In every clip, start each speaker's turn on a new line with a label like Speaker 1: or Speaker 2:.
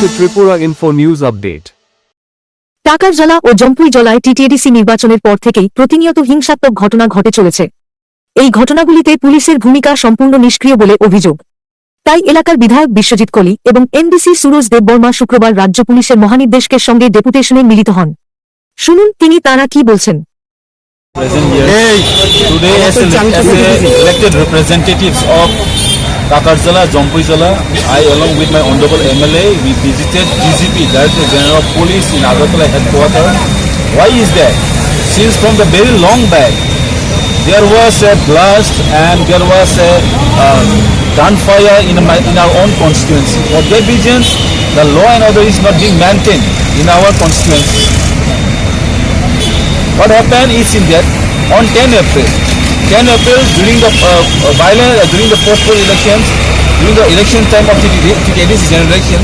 Speaker 1: to Tripura Info News Update.
Speaker 2: Takarjala ও জম্পুইজলায় টিটিএডিসি নির্বাচনের পর থেকেই প্রতিনিয়ত হিংসাত্মক ঘটনা ঘটে চলেছে। এই ঘটনাগুলিতে পুলিশের ভূমিকা সম্পূর্ণ নিষ্ক্রিয় বলে অভিযোগ। তাই এলাকার বিধায়ক বিশ্বজিৎ কলি এবং এনডিসি সুরজ দেববর্মা শুক্রবার রাজ্য পুলিশের মহানির্দেশকের সঙ্গে ডেপুটেশনে মিলিত হন। শুনুন তিনি তাঁরা কি বলছেন।
Speaker 3: Today, as elected representatives of Takarjala, Jompuijala, I along with my honorable MLA, we visited DGP, Director General of Police in Agartala headquarters. Why is that? Since from the very long back, there was a blast and there was a gunfire in our own constituency. For that reason, the law and order is not being maintained in our constituency. What happened is in that on 10 April during the during the postponed elections, during the election time of TTDC general election,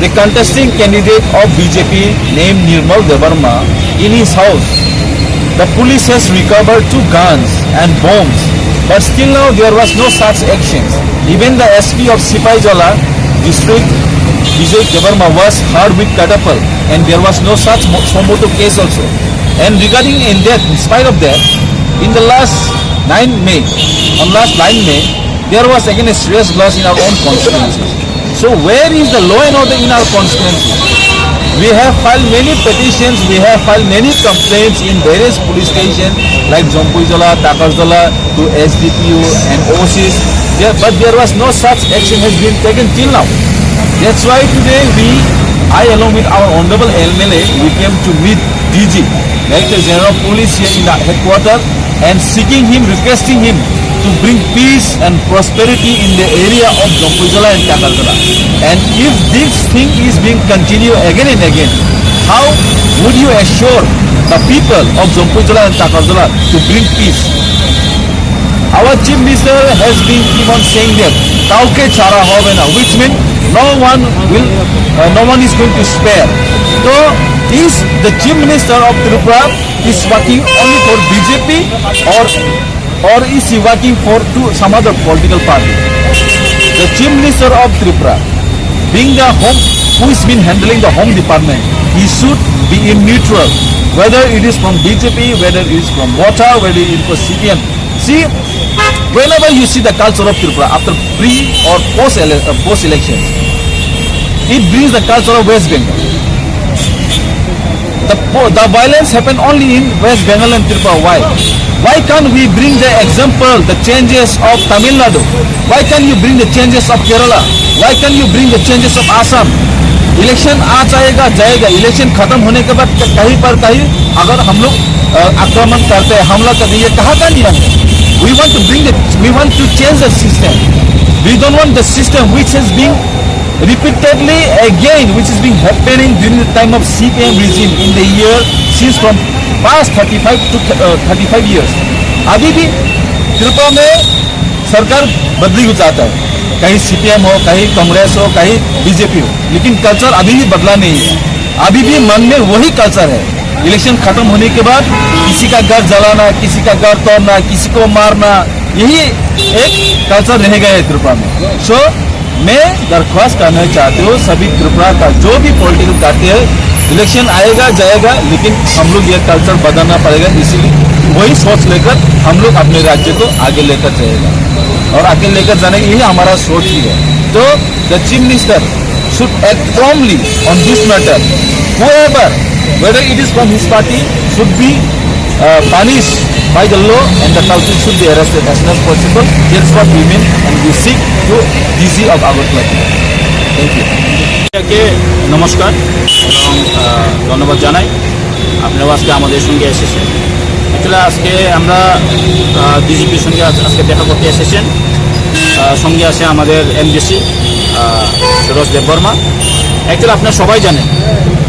Speaker 3: the contesting candidate of BJP named Nirmal Devarma, in his house, the police has recovered 2 guns and bombs, but still now there was no such actions. Even the SP of Sipaijala district, Vijay Devarma, was hard with catapult, and there was no such Somoto case also. And regarding in that, in spite of that, in the last 9 May, there was again a serious loss in our own constituency. So where is the law and order in our constituency? We have filed many petitions, we have filed many complaints in various police stations like Jompuijala, Takarjala, to SDPU and OCs, but there was no such action has been taken till now. That's why today I along with our honorable MLA, we came to meet DG, Director General of Police here in the headquarters, and seeking him, requesting him to bring peace and prosperity in the area of Jompuijala and Takarjala. And if this thing is being continued again and again, how would you assure the people of Jompuijala and Takarjala to bring peace? Our Chief Minister has been keep on saying that kauke chara hobe na, which means no one is going to spare. So is the Chief Minister of Tripura is working only for BJP or is he working for some other political party? The Chief Minister of Tripura, being the home, who has been handling the home department, he should be in neutral, whether it is from BJP, whether it is from WATA, whether it is from CPM. See, whenever you see the culture of Tripura after pre or post elections, it brings the culture of West Bengal. The violence happened only in West Bengal and Tripura. Why? Why can't we bring the example, the changes of Tamil Nadu? Why can't you bring the changes of Kerala? Why can't you bring the changes of Assam? Election आ जाएगा जाएगा, election खत्म होने के बाद कहीं पर कहीं अगर हम लोग आक्रमण करते हैं, हमला करते हैं, ये कहाँ का नियम है? We want to change the system. We don't want the system which has been repeatedly again, which is being happening during the time of CPM regime in the year since from past 35 years. अभी भी त्रिपुरा में सरकार बदली हो जाता है, कहीं CPM हो, कहीं कांग्रेस हो, कहीं बीजेपी हो, लेकिन कल्चर अभी भी बदला नहीं है। अभी भी मन में वही कल्चर है। इलेक्शन खत्म होने के बाद किसी का घर जलाना, किसी का घर तोड़ना, किसी को मारना, यही एक कल्चर रह गया है त्रिपुरा में। सो मैं दरख्वास्त करना चाहती हूँ सभी त्रिपुरा का, जो भी पॉलिटिकल करते हैं, इलेक्शन आएगा जाएगा, लेकिन हम लोग ये कल्चर बदलना पड़ेगा। इसीलिए वही सोच लेकर हम लोग अपने राज्य को आगे लेकर जाएगा, और आगे लेकर जाने की यही हमारा सोच ही है। तो the chief minister should act promptly on this matter. Whoever, whether it is from his party, should be punished by the law, and the culprit should be arrested as soon as possible. That's what we mean, and we seek to DC of Agartala. Thank you. নমস্কার এবং ধন্যবাদ জানাই, আপনারা আজকে আমাদের সঙ্গে এসেছেন। Actually আজকে আমরা ডিজিপির সঙ্গে আজকে দেখা করতে এসেছেন। সঙ্গে আছে আমাদের এমডিসি সুরজ দেববর্মা। অ্যাকচুয়ালি আপনারা সবাই জানেন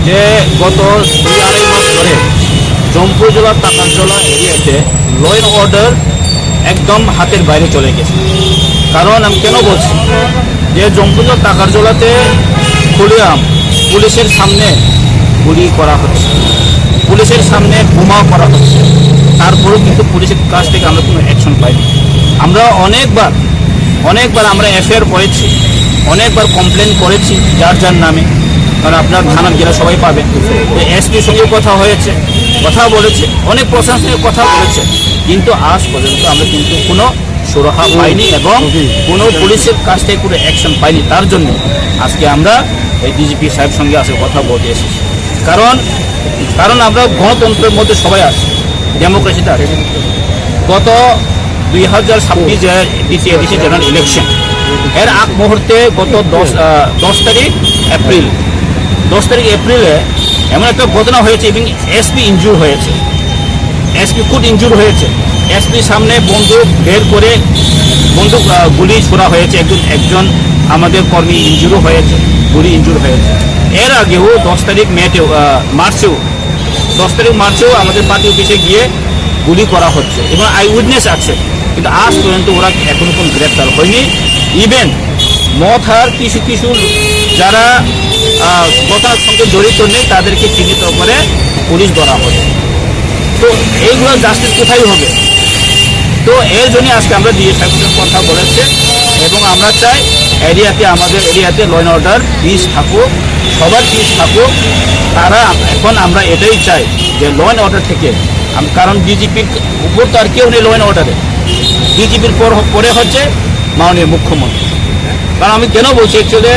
Speaker 3: যে গত 2-2.5 মাস ধরে জম্পুইজলা, তাকারজলা এরিয়াতে ল অ্যান্ড অর্ডার একদম হাতের বাইরে চলে গেছে। কারণ আমি কেন বলছি যে জম্পুইজলা, তাকারজলাতে খুলেআম পুলিশের সামনে গুলি করা হচ্ছে, পুলিশের সামনে বোমা করা হচ্ছে, তারপরেও কিন্তু পুলিশের কাছ থেকে আমরা কোনো অ্যাকশন পাইনি। আমরা অনেকবার আমরা এফআইআর করেছি,
Speaker 4: অনেকবার কমপ্লেন করেছি যার যার নামে, কারণ আপনার থানার জেলা সবাই পাবেন। এসপির সঙ্গে কথা হয়েছে, কথা বলেছে, অনেক প্রশাসনের সঙ্গে কথা বলেছে, কিন্তু আজ পর্যন্ত আমরা কিন্তু কোনো সুরাহা পাইনি এবং কোনো পুলিশের কাছ থেকে কোনো অ্যাকশন পাইনি। তার জন্য আজকে আমরা এই ডিজিপি সাহেব সঙ্গে আসলে কথা বলতে এসেছি। কারণ আমরা গণতন্ত্রের মধ্যে সবাই আছি, ডেমোক্রেসিতে আছি। গত 2026 যে ডিসি জেনারেল ইলেকশন, এর আগ মুহূর্তে গত 10 তারিখ এপ্রিলে এমন একটা ঘটনা হয়েছে এবং এসপি ইনজুর হয়েছে, এসপি খুব ইনজুর হয়েছে। এসপির সামনে বন্দুক বের করে গুলি ছোড়া হয়েছে, একজন আমাদের কর্মী ইনজুরও হয়েছে, গুলি ইনজুর হয়েছে। এর আগেও 10 তারিখ মার্চেও আমাদের পার্টি অফিসে গিয়ে গুলি করা হচ্ছে এবং আই উইটনেস আছে, কিন্তু আজ পর্যন্ত ওরা এখনো কোনো গ্রেপ্তার হয়নি। ইভেন মথার কিছু যারা ঘটনার সঙ্গে জড়িত নেই তাদেরকে চিহ্নিত করে পুলিশ ধরা হচ্ছে। তো এইগুলো জাস্টিস কোথায় হবে? তো এর জন্য আজকে আমরা ডিএ সাহেবের কথা বলেছে এবং আমরা চাই আমাদের এরিয়াতে ল অ্যান্ড অর্ডার পিস থাকুক, সবার পিস থাকুক। এখন আমরা এটাই চাই যে ল অ্যান্ড অর্ডার থেকে, কারণ ডিজিপির উপর তো আর কেউ নেই ল অ্যান্ড অর্ডারে, ডিজিপির পরে হচ্ছে মাননীয় মুখ্যমন্ত্রী। কারণ আমি কেন বলছি, অ্যাকচুয়ালি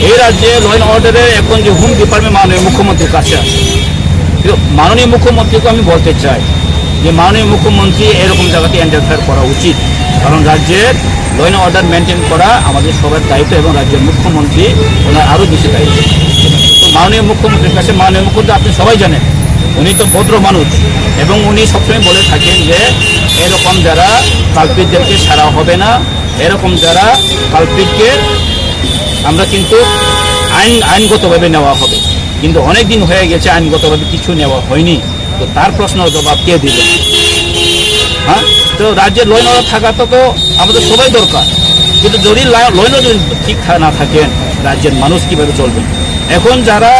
Speaker 4: এই রাজ্যে ল অ্যান্ড অর্ডারের এখন যে হোম ডিপার্টমেন্ট মাননীয় মুখ্যমন্ত্রীর কাছে আছে। মাননীয় মুখ্যমন্ত্রীকে আমি বলতে চাই যে মাননীয় মুখ্যমন্ত্রী এরকম জায়গাতে ইন্টারফেয়ার করা উচিত, কারণ রাজ্যের ল অ্যান্ড অর্ডার মেনটেন করা আমাদের সবার দায়িত্ব এবং রাজ্যের মুখ্যমন্ত্রী ওনার আরও বেশি দায়িত্ব। তো মাননীয় মুখ্যমন্ত্রীর কাছে, মাননীয় মুখ্যমন্ত্রী আপনি সবাই জানেন উনি তো ভদ্র মানুষ এবং উনি সবসময় বলে থাকেন যে এরকম যারা কালপিটদেরকে ছাড়া হবে না, এরকম যারা কালপিটকে আমরা কিন্তু আইনগতভাবে নেওয়া হবে। কিন্তু অনেক দিন হয়ে গেছে আইনগতভাবে কিছু নেওয়া হয়নি, তো তার প্রশ্নের জবাব কে দিবে? হ্যাঁ, তো রাজ্যের ল অ্যান্ড অর্ডার থাকা তো আমাদের সবাই দরকার, কিন্তু যদি ল অ্যান্ড অর্ডার যদি ঠিক না থাকেন রাজ্যের মানুষ কীভাবে চলবে? এখন যারা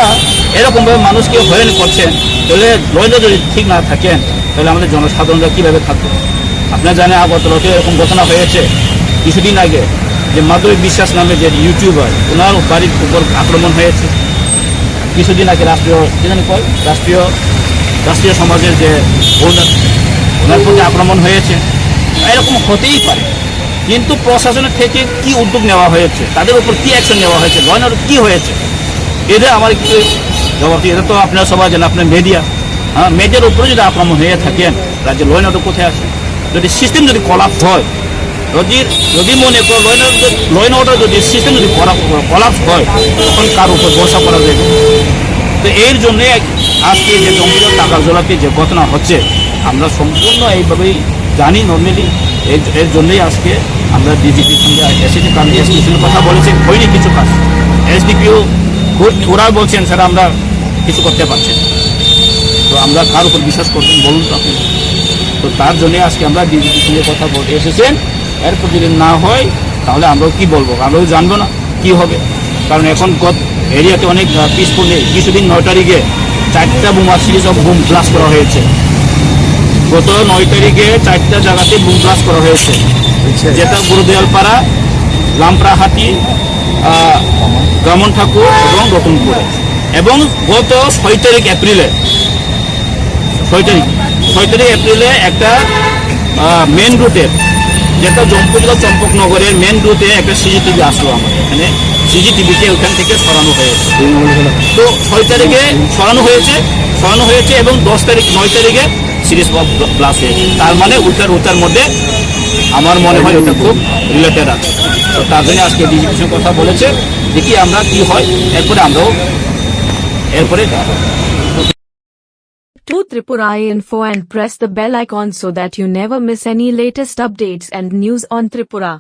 Speaker 4: এরকমভাবে মানুষকে হয়রানি করছেন, তাহলে ল অ্যান্ড অর্ডার যদি ঠিক না থাকেন তাহলে আমাদের জনসাধারণরা কীভাবে থাকবে? আপনারা জানেন আগরতলাতে এরকম ঘটনা হয়েছে কিছুদিন আগে, যে মাধবী বিশ্বাস নামে যে ইউটিউবার, ওনার বাড়ির উপর আক্রমণ হয়েছে কিছুদিন আগে। রাষ্ট্রীয় সমাজের যে ওনার প্রতি আক্রমণ হয়েছে। এরকম হতেই পারে, কিন্তু প্রশাসনের থেকে কি উদ্যোগ নেওয়া হয়েছে, তাদের উপর কি অ্যাকশন নেওয়া হয়েছে, ল অ্যান্ড অর্ডার কী হয়েছে, এটা আমার একটু জবাব। এটা তো আপনারা সবাই জানেন, আপনার মিডিয়ার উপরে যদি আক্রমণ হয়ে থাকেন, রাজ্যের ল অ্যান্ড অর্ডার কোথায় আছে? যদি সিস্টেম যদি কলাপস হয়, যদি মনে করো ল অ্যান্ড অর্ডার যদি সিস্টেম যদি কলাপস হয়, তখন কার উপর ভরসা করা যাবে? তো এর জন্যে আজকে যে জঙ্গিরা টাকার জলাতে যে ঘটনা হচ্ছে, আমরা সম্পূর্ণ এইভাবেই জানি নর্মালি। এর জন্যই আজকে আমরা ডিজিপির সঙ্গে এসেছি, কারণ এসপির সঙ্গে কথা বলেছি, হয়নি কিছু কাজ। এসডিপিও ওরা বলছেন স্যার আমরা কিছু করতে পারছেন, তো আমরা কার উপর বিশ্বাস করবেন বলুন তো আপনি? তো তার জন্যে আজকে আমরা ডিজিপির সঙ্গে কথা বলতে এসেছেন। এরপর যদি না হয় তাহলে আমরাও কি বলবো, আমরাও জানবো না কি হবে। কারণ এখন এরিয়াতে অনেক পিসফুল নেই। কিছুদিন 9 তারিখে 4টা বোমা সিরিজ অফ বুম ব্লাস্ট করা হয়েছে। গত 9 তারিখে 4টা জায়গাতে বুম ব্লাস্ট করা হয়েছে, যেটা গুরুদেয়ালপাড়া, লামপ্রাহাটি, গ্রামন ঠাকুর এবং রতনপুরে। এবং গত 6 তারিখ এপ্রিলে একটা মেন রুটের, যেটা জম্পুজলা চম্পকনগরের মেন রুটে একটা সিসিটিভি আসলো আমাদের এখানে, সিসিটিভিকে ওখান থেকে সরানো হয়েছে। তো 6 তারিখে সরানো হয়েছে এবং 9 তারিখে সিরিজ অফ ব্লাস্ট হয়েছে। তার মানে ওটার মধ্যে আমার মনে হয় ওটা খুব রিলেটেড আছে। তো তার জন্য আজকে ডিজিপির সঙ্গে কথা বলেছে, দেখি আমরা কি হয়, এরপরে
Speaker 5: To Tripura Info and press the bell icon so that you never miss any latest updates and news on Tripura.